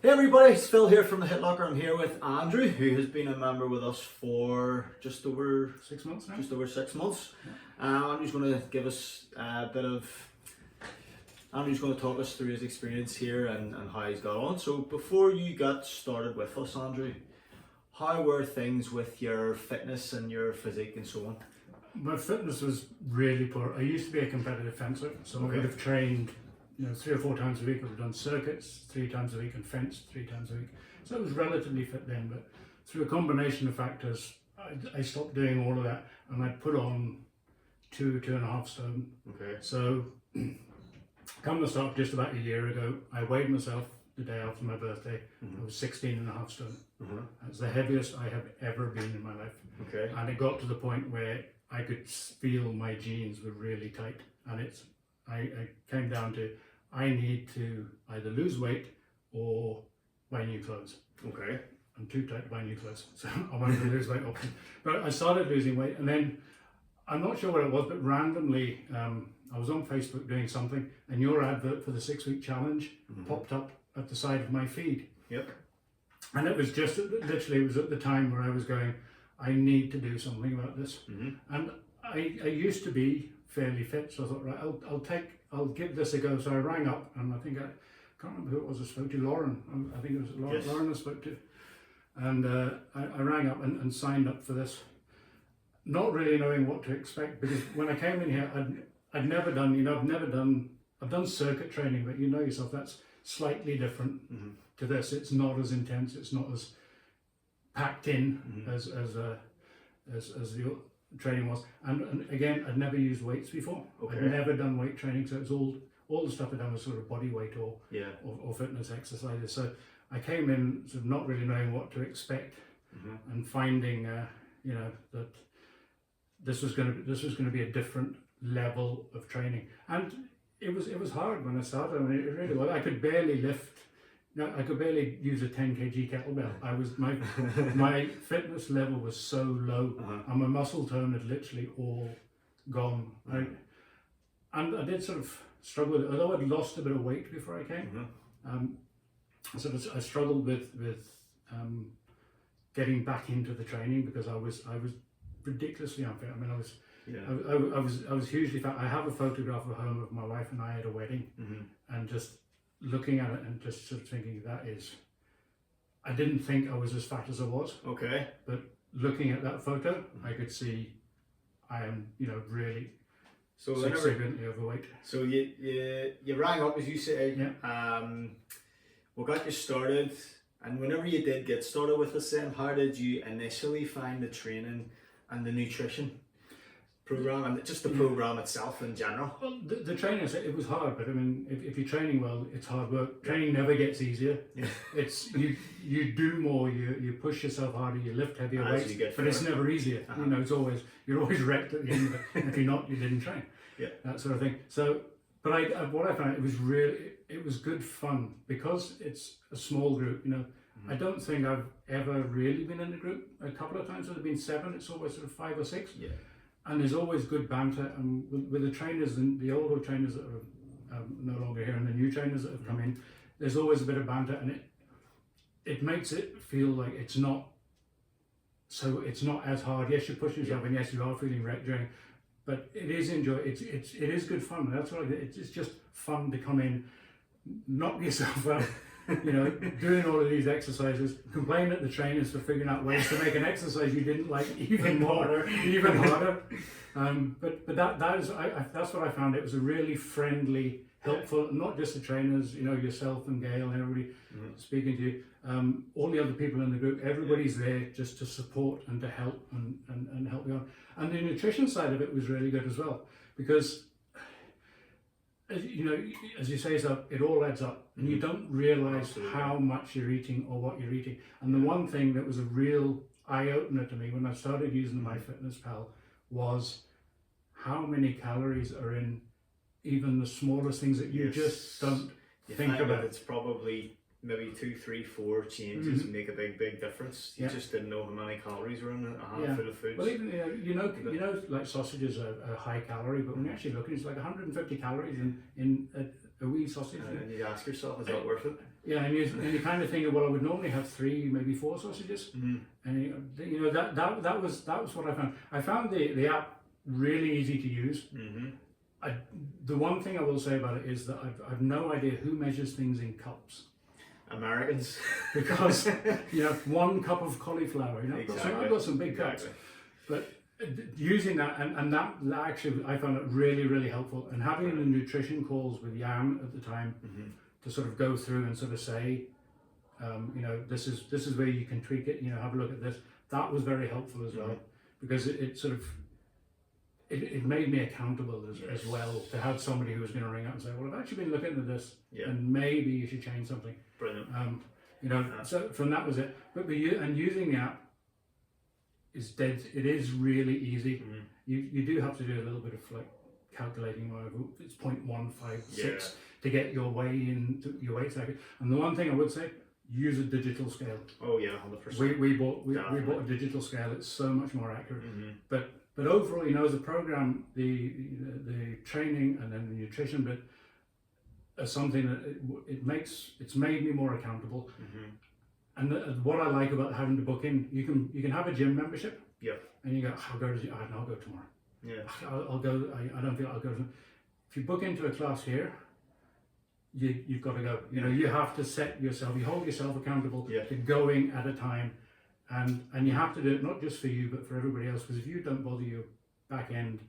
Hey everybody, it's Phil here from the Hit Locker. I'm here with Andrew, who has been a member with us for just over 6 months now. Andrew's going to give us a bit of. Andrew's going to talk us through his experience here and how he's got on. So before you got started with us, Andrew, how were things with your fitness and your physique and so on? My fitness was really poor. I used to be a competitive fencer, so I would have trained 3 or 4 times a week. I would have done circuits 3 times a week and fenced 3 times a week. So I was relatively fit then, but through a combination of factors, I stopped doing all of that and I'd put on 2.5 stone. Okay. So come to stop just about a year ago, I weighed myself the day after my birthday. I was 16.5 stone. That's the heaviest I have ever been in my life. Okay. And it got to the point where I could feel my jeans were really tight, and I came down to I need to either lose weight or buy new clothes. Okay. I'm too tight to buy new clothes, so I went for the lose weight option. But I started losing weight, and then I'm not sure what it was, but randomly I was on Facebook doing something, and your advert for the 6-week challenge popped up at the side of my feed. Yep. And it was just literally, it was at the time where I was going, I need to do something about this. And I used to be fairly fit, so I thought, right, I'll give this a go. So I rang up, and I think I can't remember who it was I spoke to, Lauren. I think it was Lauren, Yes. Lauren I spoke to. And I rang up and signed up for this, not really knowing what to expect, because when I came in here, I'd never done, I've done circuit training, but you know yourself, that's slightly different to this. It's not as intense, it's not as packed in as the training was. And again, I'd never used weights before. Okay. I'd never done weight training, so it's all the stuff I'd done was sort of body weight or fitness exercises. So I came in sort of not really knowing what to expect, and finding that this was going to be a different level of training. And it was hard when I started. I mean, it really was. I could barely lift. No, I could barely use a 10 kg kettlebell. I was my fitness level was so low, and my muscle tone had literally all gone. Right? And I did sort of struggle with it, although I'd lost a bit of weight before I came. I struggled with getting back into the training, because I was ridiculously unfit. I mean, I was hugely fat. I have a photograph at home of my wife and I at a wedding, and just looking at it and just sort of thinking, I didn't think I was as fat as I was. Okay. But looking at that photo, I could see I am, really significantly overweight. So you rang up, as you say. Yeah. We got you started, and whenever you did get started with us, then how did you initially find the training and the nutrition program, and just the program itself in general? Well, the training, it was hard, but I mean, if you're training well, it's hard work. Training never gets easier. Yeah. It's you do more, you push yourself harder, you lift heavier weights, but it's never easier. It's always, you're always wrecked at the end of it. And if you're not, you didn't train. Yeah. That sort of thing. So, but what I found, it was good fun, because it's a small group. I don't think I've ever really been in a group. A couple of times there've been 7. It's always sort of 5 or 6. Yeah. And there's always good banter, and with the trainers and the older trainers that are no longer here, and the new trainers that have come in, there's always a bit of banter, and it makes it feel like it's not as hard. Yes, you're pushing yourself, and yes, you are feeling wrecked during, but it is it is good fun. That's what it's just fun to come in, knock yourself out. Doing all of these exercises, complain at the trainers for figuring out ways to make an exercise you didn't like even harder. But that's what I found. It was a really friendly, helpful, not just the trainers, yourself and Gail and everybody speaking to you, all the other people in the group. Everybody's there just to support and to help and help you on. And the nutrition side of it was really good as well, because as you say, so it all adds up, and you don't realize how much you're eating or what you're eating. And the one thing that was a real eye-opener to me when I started using MyFitnessPal was how many calories are in even the smallest things that you just don't think about. It's probably maybe 2, 3, 4 changes make a big difference. You just didn't know how many calories were in a handful of foods. Well, even like sausages are high calorie, but when you actually look, it's like 150 calories in a wee sausage. And you ask yourself, is that worth it? Yeah, and you kind of think, well, I would normally have 3, maybe 4 sausages, and you know that was what I found. I found the app really easy to use. The one thing I will say about it is that I've no idea who measures things in cups. Americans. Because, you know, 1 cup of cauliflower, you know, Exactly. so I've got some big cups. But using that, and that actually, I found it really, really helpful. And having the nutrition calls with Jan at the time to sort of go through and sort of say, you know, this is where you can tweak it, you know, have a look at this. That was very helpful as well, because it sort of, it made me accountable as well, to have somebody who was going to ring up and say, well, I've actually been looking at this, and maybe you should change something. Brilliant. You know, so from that was it. But using the app is dead. It is really easy. You do have to do a little bit of like calculating. It's 0.156 to get your way in, your weight second. And the one thing I would say, use a digital scale. Oh yeah, 100%. We bought a digital scale. It's so much more accurate. But overall, you know, as a program, the training and then the nutrition bit is something that it's made me more accountable. And what I like about having to book in, you can have a gym membership. And you go, I'll go to the gym. I'll go tomorrow. I'll go. I don't feel I'll go. If you book into a class here, you've got to go. You know, you have to set yourself. You hold yourself accountable to going at a time. And you have to do it not just for you, but for everybody else. Because if you don't bother your back end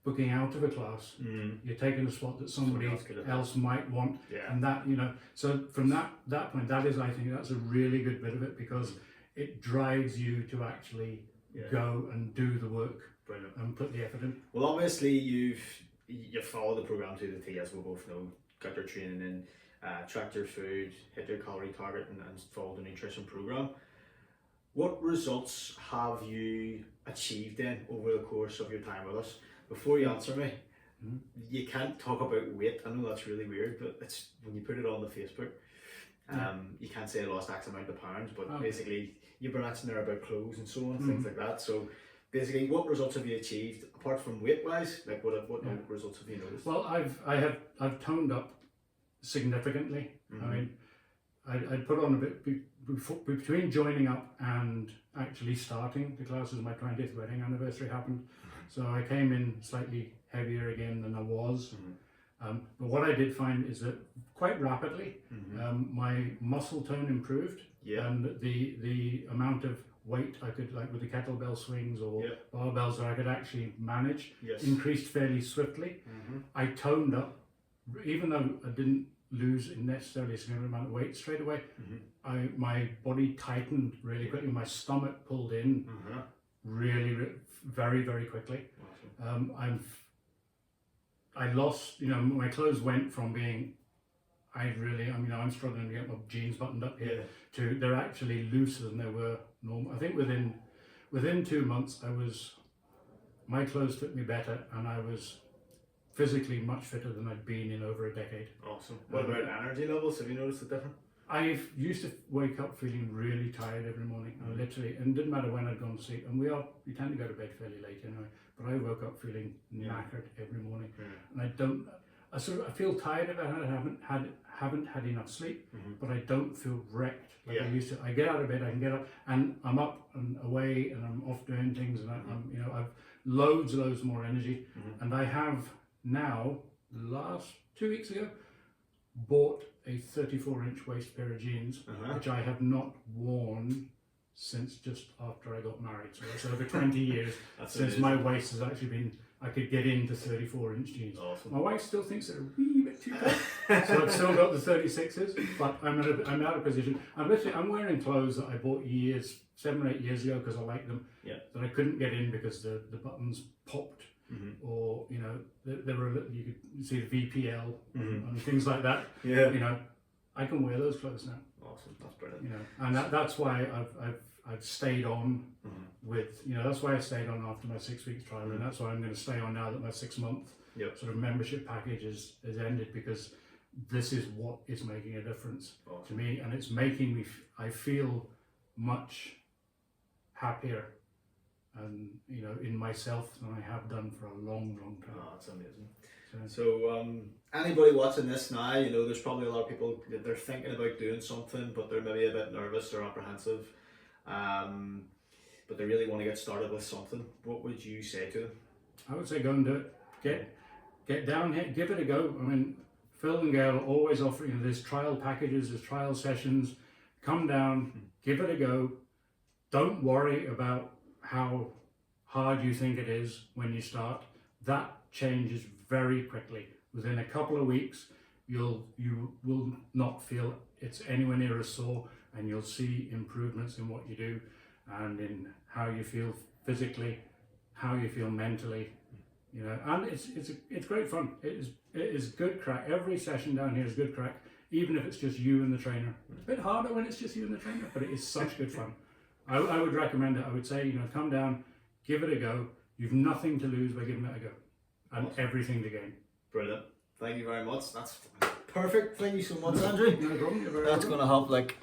booking out of a class, you're taking a spot that somebody else might want. And that, you know, so from that point, I think that's a really good bit of it, because it drives you to actually go and do the work. Brilliant. And put the effort in. Well, obviously you followed the program to the T, as we both know, got your training in, tracked your food, hit your calorie target, and followed the nutrition program. What results have you achieved then over the course of your time with us? Before you answer me, you can't talk about weight. I know that's really weird, but it's when you put it on the Facebook, you can't say I lost X amount of pounds, but basically you've been asking there about clothes and so on, things like that. So basically, what results have you achieved apart from weight wise? Like what results have you noticed? Well, I've toned up significantly. I mean, I put on a bit between joining up and actually starting the classes. My 20th wedding anniversary happened, so I came in slightly heavier again than I was. But what I did find is that quite rapidly, my muscle tone improved, and the amount of weight I could, like with the kettlebell swings or barbells, that I could actually manage increased fairly swiftly. I toned up, even though I didn't lose necessarily a significant amount of weight straight away. My body tightened really quickly. My stomach pulled in really very, very quickly. I lost, you know, my clothes went from being, I'm struggling to get my jeans buttoned up here, to they're actually looser than they were normal. I think within 2 months, my clothes fit me better, and I was physically much fitter than I'd been in over a decade. Awesome. What about energy levels? Have you noticed the difference? I used to wake up feeling really tired every morning. I literally, and it didn't matter when I'd gone to sleep. And we tend to go to bed fairly late anyway. But I woke up feeling knackered every morning, and I feel tired if I haven't had enough sleep, but I don't feel wrecked like I used to. I get out of bed, I can get up, and I'm up and away, and I'm off doing things, and I'm, you know, I've loads more energy, and I have now, the last 2 weeks ago, bought a 34-inch waist pair of jeans, which I have not worn since just after I got married. So it's over 20 years since my waist has actually been, I could get into 34-inch jeans. Awesome. My wife still thinks they're a wee bit too tight, so I've still got the 36s, but I'm out of position. I'm wearing clothes that I bought 7 or 8 years ago because I like them, that I couldn't get in because the buttons popped. Or, you know, there were, you could see the VPL and things like that. You know, I can wear those clothes now. Awesome, that's brilliant. You know, and that's why I've stayed on with, you know, that's why I stayed on after my 6 weeks trial, and that's why I'm going to stay on now that my 6 month sort of membership package is ended, because this is what is making a difference to me, and it's making me, I feel much happier, and, you know, in myself than I have done for a long time. Oh, that's amazing. So anybody watching this now, you know, there's probably a lot of people that they're thinking about doing something, but they're maybe a bit nervous or apprehensive, but they really want to get started with something. What would you say to them? I would say go and do it. Get down here, give it a go. I mean, Phil and Gail always offer, you know, there's trial packages, there's trial sessions. Come down, give it a go. Don't worry about how hard you think it is when you start. That changes very quickly. Within a couple of weeks, you will not feel it's anywhere near as sore, and you'll see improvements in what you do and in how you feel physically, how you feel mentally. You know, and it's great fun. It is good crack. Every session down here is good crack, even if it's just you and the trainer. It's a bit harder when it's just you and the trainer, but it is such good fun. I would recommend it. I would say, you know, come down, give it a go. You've nothing to lose by giving it a go, and everything to gain. Brilliant. Thank you very much. That's perfect. Thank you so much, Andrew. No problem. That's going to help like